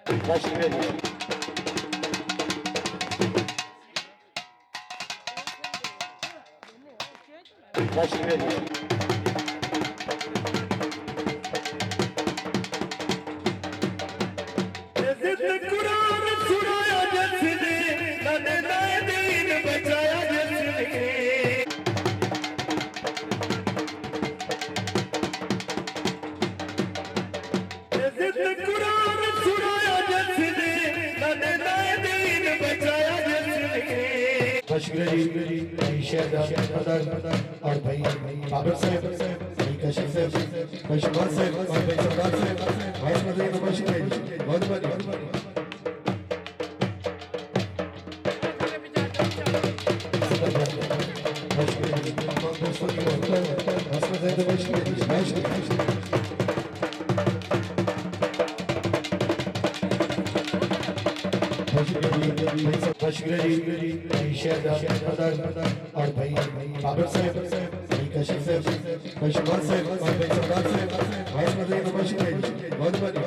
Başka और भाई बाबर साहब, भाई कशिफ साहब, भाई शबाज साहब और भाई सरदार साहब, भाई मदनी नवाज शरीफ, बहुत बढ़िया। और भाई बाबर साहब, भाई कशिफ साहब, भाई शबाज साहब और भाई सरदार साहब, भाई मदनी नवाज शरीफ, बहुत बढ़िया।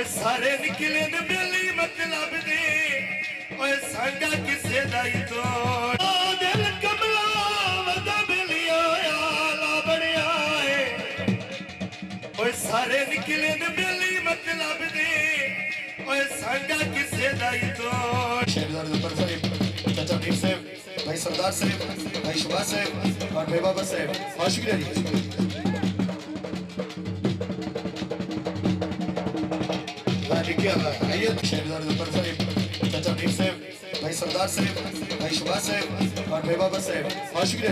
सारे निकले न मिली मतलब दे ओए संगा किसे दाई तो दिल कमला वदा मिलिया आला बढ़िया है ओए सारे निकले न मिली मतलब दे ओए संगा किसे दाई तो शेरदार ज़फर साहब, चाचा मीर साहब, भाई सरदार साहब, भाई शबाज साहब और भाई बाबर साहब, बहुत शुक्रिया। शेरदार ज़फर साहब, चाचा मीर साहब, भाई सरदार साहब, भाई शबाज साहब और भाई बाबर साहब, बहुत शुक्रिया।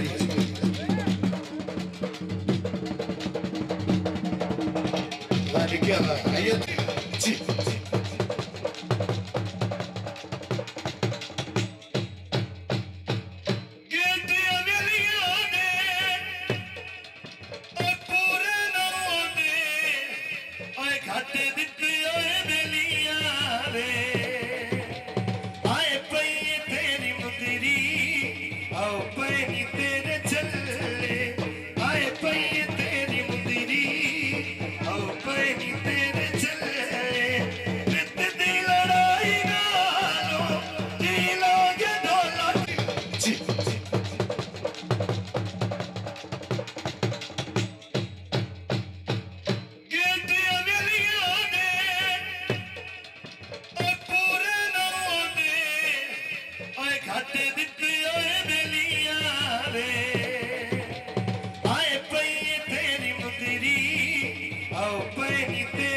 Anything